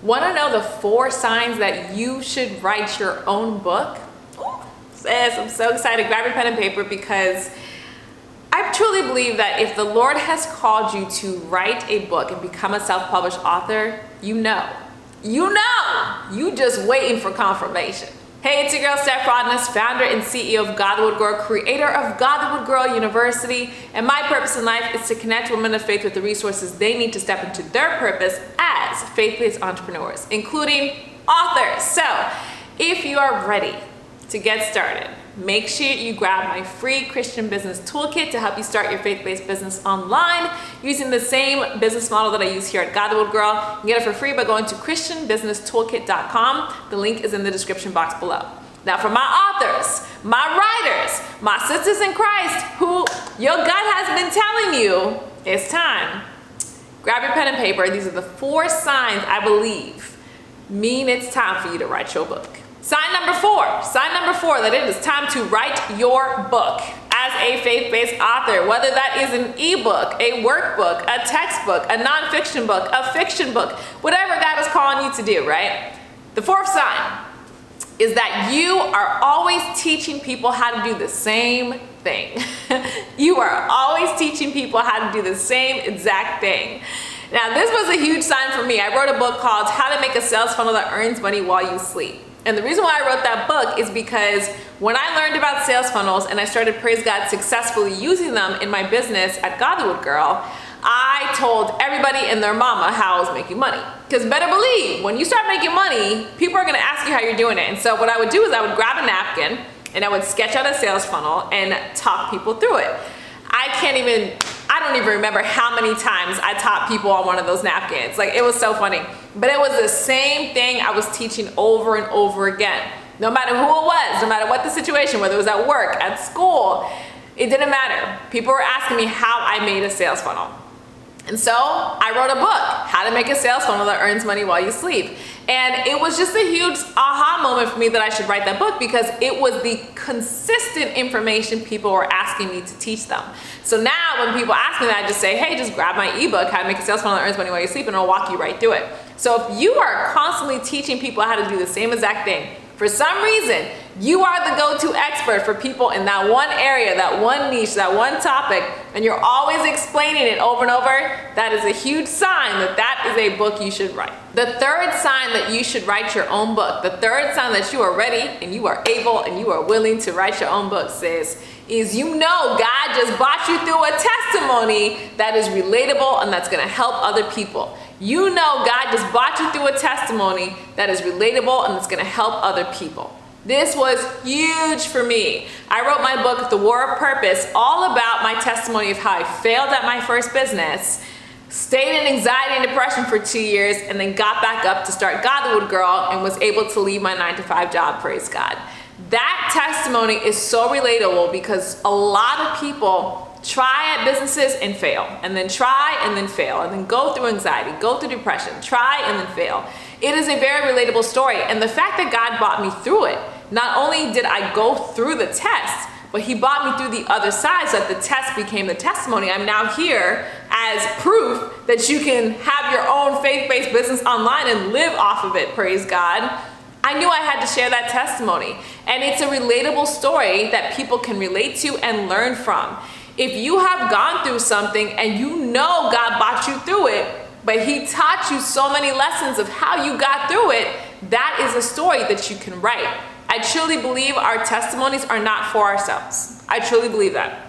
Want to know the 4 signs that you should write your own book? Sis, I'm so excited. Grab your pen and paper because I truly believe that if the Lord has called you to write a book and become a self-published author, you just waiting for confirmation. Hey, it's your girl, Steph Rodness, founder and CEO of Godlywood Girl, creator of Godlywood Girl University. And my purpose in life is to connect women of faith with the resources they need to step into their purpose as faith-based entrepreneurs, including authors. So if you are ready to get started, make sure you grab my free Christian business toolkit to help you start your faith-based business online using the same business model that I use here at Godlywood Girl. You can get it for free by going to christianbusinesstoolkit.com. The link is in the description box below. Now for my authors, my writers, my sisters in Christ who your gut has been telling you it's time. Grab your pen and paper. These are the 4 signs I believe mean it's time for you to write your book. Sign number 4, that it is time to write your book as a faith-based author, whether that is an ebook, a workbook, a textbook, a nonfiction book, a fiction book, whatever God is calling you to do, right? The 4th sign is that you are always teaching people how to do the same thing. You are always teaching people how to do the same exact thing. Now, this was a huge sign for me. I wrote a book called How to Make a Sales Funnel That Earns Money While You Sleep. And the reason why I wrote that book is because when I learned about sales funnels and I started, praise God, successfully using them in my business at Godlywood Girl, I told everybody and their mama how I was making money. Because better believe, when you start making money, people are gonna ask you how you're doing it. And so what I would do is I would grab a napkin and I would sketch out a sales funnel and talk people through it. I don't even remember how many times I taught people on one of those napkins. Like, it was so funny. But it was the same thing I was teaching over and over again. No matter who it was, no matter what the situation, whether it was at work, at school, it didn't matter. People were asking me how I made a sales funnel. And so I wrote a book, How to Make a Sales Funnel That Earns Money While You Sleep. And it was just a huge aha moment for me that I should write that book because it was the consistent information people were asking me to teach them. So now when people ask me that, I just say, hey, just grab my ebook, How to Make a Sales Funnel That Earns Money While You Sleep, and I'll walk you right through it. So if you are constantly teaching people how to do the same exact thing, for some reason, you are the go-to expert for people in that one area, that one niche, that one topic, and you're always explaining it over and over, that is a huge sign that that is a book you should write. The 3rd sign that you should write your own book, the 3rd sign that you are ready and you are able and you are willing to write your own book, sis, is God just brought you through a testimony that is relatable and that's gonna help other people. God just brought you through a testimony that is relatable and it's gonna help other people. This was huge for me. I wrote my book, The War of Purpose, all about my testimony of how I failed at my first business, stayed in anxiety and depression for 2 years, and then got back up to start Godlywood Girl and was able to leave my 9-to-5 job, praise God. That testimony is so relatable because a lot of people try at businesses and fail, and then try and then fail, and then go through anxiety, go through depression, try and then fail. It is a very relatable story, and the fact that God brought me through it, not only did I go through the test, but he brought me through the other side so that the test became the testimony. I'm now here as proof that you can have your own faith-based business online and live off of it, praise God. I knew I had to share that testimony, and it's a relatable story that people can relate to and learn from. If you have gone through something and God brought you through it, but he taught you so many lessons of how you got through it, that is a story that you can write. I truly believe our testimonies are not for ourselves. I truly believe that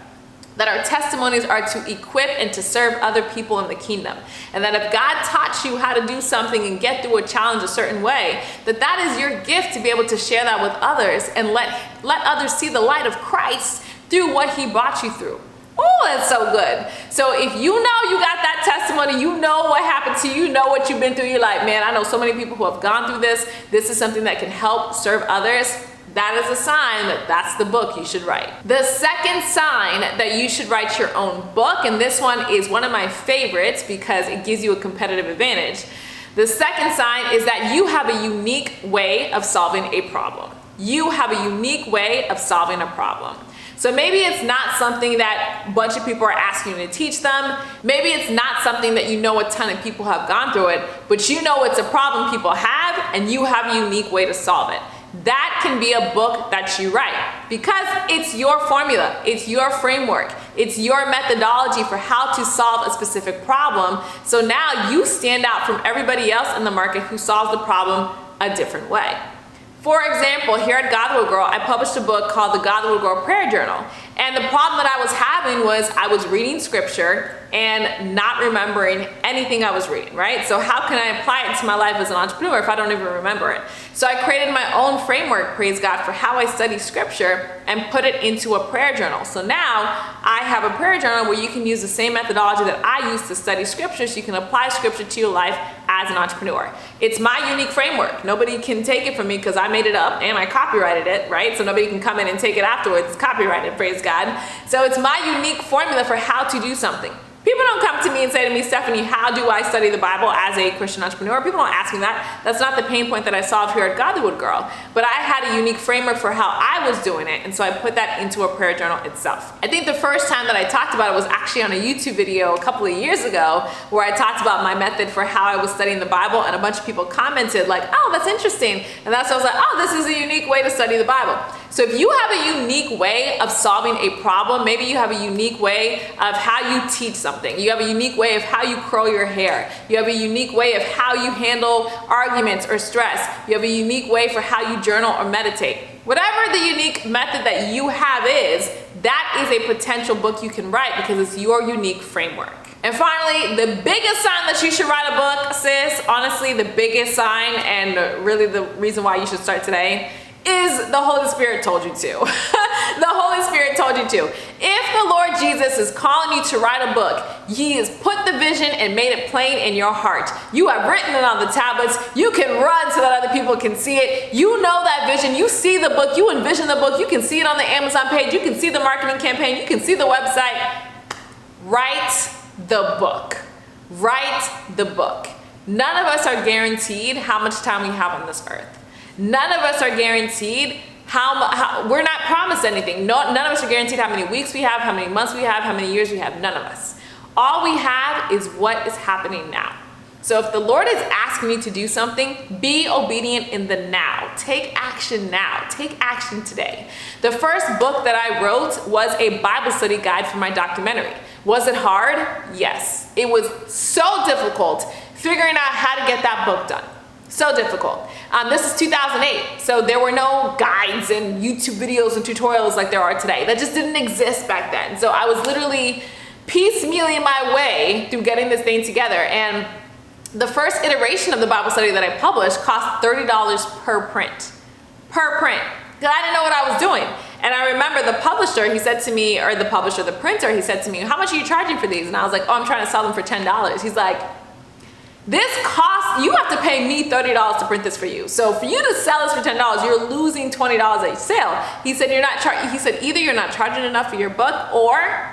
our testimonies are to equip and to serve other people in the kingdom. And that if God taught you how to do something and get through a challenge a certain way, that is your gift to be able to share that with others and let others see the light of Christ through what he brought you through. Oh, that's so good. So if you got that testimony, what happened to you, what you've been through, you're like, man, I know so many people who have gone through this. This is something that can help serve others. That is a sign that that's the book you should write. The 2nd sign that you should write your own book, and this one is one of my favorites because it gives you a competitive advantage. The 2nd sign is that you have a unique way of solving a problem. You have a unique way of solving a problem. So maybe it's not something that a bunch of people are asking you to teach them. Maybe it's not something that you know a ton of people have gone through it, but you know it's a problem people have and you have a unique way to solve it. That can be a book that you write because it's your formula, it's your framework, it's your methodology for how to solve a specific problem. So now you stand out from everybody else in the market who solves the problem a different way. For example, here at Godlywood Girl, I published a book called the Godlywood Girl Prayer Journal. And the problem that I was having was I was reading scripture and not remembering anything I was reading, right? So how can I apply it to my life as an entrepreneur if I don't even remember it? So I created my own framework, praise God, for how I study scripture and put it into a prayer journal. So now I have a prayer journal where you can use the same methodology that I use to study scripture so you can apply scripture to your life as an entrepreneur. It's my unique framework. Nobody can take it from me because I made it up and I copyrighted it, right? So nobody can come in and take it afterwards. It's copyrighted, praise God. So it's my unique formula for how to do something. People don't come to me and say to me, Stephanie, how do I study the Bible as a Christian entrepreneur? People don't ask me that. That's not the pain point that I solved here at Godlywood Girl. But I had a unique framework for how I was doing it, and so I put that into a prayer journal itself. I think the first time that I talked about it was actually on a YouTube video a couple of years ago where I talked about my method for how I was studying the Bible, and a bunch of people commented like, oh, that's interesting. And that's why I was like, oh, this is a unique way to study the Bible. So if you have a unique way of solving a problem, maybe you have a unique way of how you teach something. You have a unique way of how you curl your hair. You have a unique way of how you handle arguments or stress. You have a unique way for how you journal or meditate. Whatever the unique method that you have is, that is a potential book you can write because it's your unique framework. And finally, the biggest sign that you should write a book, sis, honestly, the biggest sign and really the reason why you should start today is the Holy Spirit told you to. The Holy Spirit told you to. If the Lord Jesus is calling you to write a book, He has put the vision and made it plain in your heart. You have written it on the tablets. You can run so that other people can see it. You know that vision. You see the book. You envision the book. You can see it on the Amazon page. You can see the marketing campaign. You can see the website. Write the book. Write the book. None of us are guaranteed how much time we have on this earth. None of us are guaranteed we're not promised anything. None of us are guaranteed how many weeks we have, how many months we have, how many years we have. None of us. All we have is what is happening now. So if the Lord is asking you to do something, be obedient in the now. Take action now. Take action today. The first book that I wrote was a Bible study guide for my documentary. Was it hard? Yes. It was so difficult figuring out how to get that book done. So difficult. This is 2008, so there were no guides and YouTube videos and tutorials like there are today. That just didn't exist back then. So I was literally piecemealing my way through getting this thing together. And the first iteration of the Bible study that I published cost $30 per print. Per print. Because I didn't know what I was doing. And I remember the publisher, he said to me, or the publisher, the printer, he said to me, how much are you charging for these? And I was like, oh, I'm trying to sell them for $10. He's like, this cost, you have to pay me $30 to print this for you. So for you to sell this for $10, you're losing $20 at sale. He said he said either you're not charging enough for your book or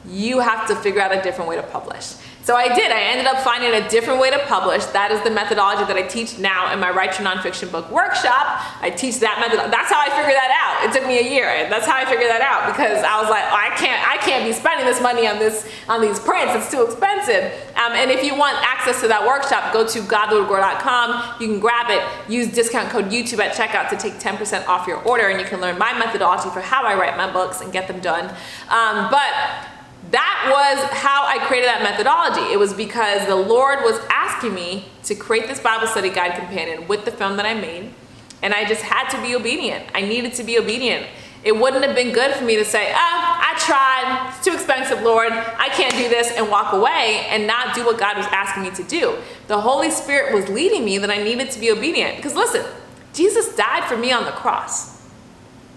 you have to figure out a different way to publish. So I did. I ended up finding a different way to publish. That is the methodology that I teach now in my Write Your Nonfiction Book workshop. I teach that method. That's how I figured that out. It took me a year. That's how I figured that out because I was like, oh, I can't be spending this money on these prints. It's too expensive. And if you want access to that workshop, go to godlywoodgirl.com. You can grab it. Use discount code YouTube at checkout to take 10% off your order, and you can learn my methodology for how I write my books and get them done. But that was how I created that methodology. It was because the Lord was asking me to create this Bible study guide companion with the film that I made, and I just had to be obedient. I needed to be obedient. It wouldn't have been good for me to say, I tried, it's too expensive, Lord, I can't do this, and walk away and not do what God was asking me to do. The Holy Spirit was leading me that I needed to be obedient. Because listen, Jesus died for me on the cross.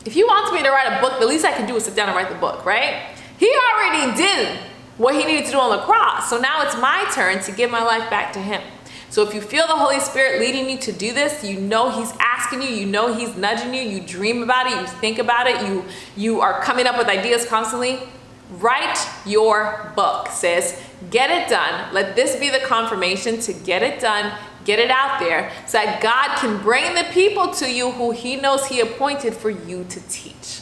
If He wants me to write a book, the least I can do is sit down and write the book, right? He already did what He needed to do on the cross. So now it's my turn to give my life back to Him. So if you feel the Holy Spirit leading you to do this, you know He's asking you, you know He's nudging you, you dream about it, you think about it, you are coming up with ideas constantly, write your book, sis. Get it done. Let this be the confirmation to get it done, get it out there, so that God can bring the people to you who He knows He appointed for you to teach.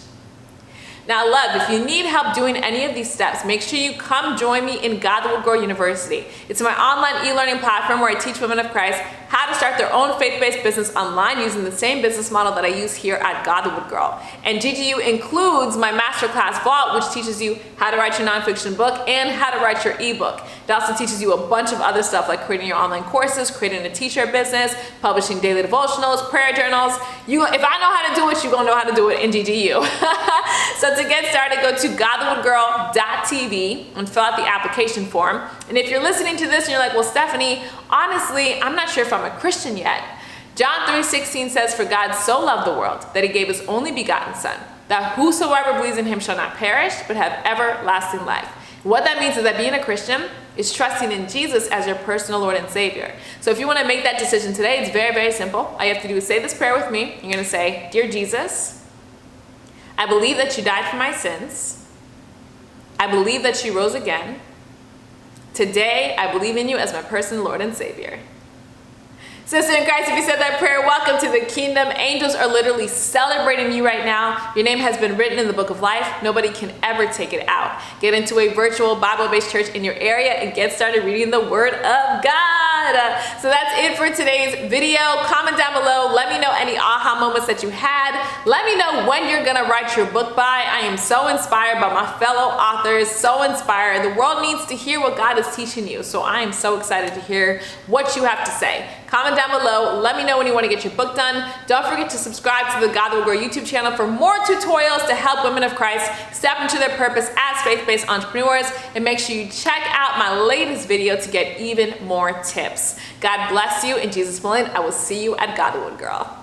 Now, love, if you need help doing any of these steps, make sure you come join me in Godlywood Girl University. It's my online e-learning platform where I teach women of Christ how to start their own faith-based business online using the same business model that I use here at Godlywood Girl. And GGU includes my masterclass Vault, which teaches you how to write your nonfiction book and how to write your ebook. It also teaches you a bunch of other stuff like creating your online courses, creating a t-shirt business, publishing daily devotionals, prayer journals. If I know how to do it, you're gonna know how to do it in GGU. So to get started, go to godlywoodgirl.tv and fill out the application form. And if you're listening to this and you're like, well, Stephanie, honestly, I'm not sure if I'm a Christian yet. John 3:16 says, for God so loved the world that he gave his only begotten son, that whosoever believes in him shall not perish, but have everlasting life. What that means is that being a Christian is trusting in Jesus as your personal Lord and Savior. So if you want to make that decision today, it's very, very simple. All you have to do is say this prayer with me. You're going to say, Dear Jesus, I believe that you died for my sins. I believe that you rose again. Today, I believe in you as my personal Lord and Savior. Sister in Christ, if you said that prayer, welcome to the kingdom. Angels are literally celebrating you right now. Your name has been written in the book of life. Nobody can ever take it out. Get into a virtual Bible-based church in your area and get started reading the Word of God. So that's it for today's video. Comment down below. Let me know any aha moments that you had. Let me know when you're gonna write your book by. I am so inspired by my fellow authors, so inspired. The world needs to hear what God is teaching you. So I am so excited to hear what you have to say. Comment down below. Let me know when you want to get your book done. Don't forget to subscribe to the Godlywood Girl YouTube channel for more tutorials to help women of Christ step into their purpose as faith-based entrepreneurs. And make sure you check out my latest video to get even more tips. God bless you. In Jesus' name, I will see you at Godlywood Girl.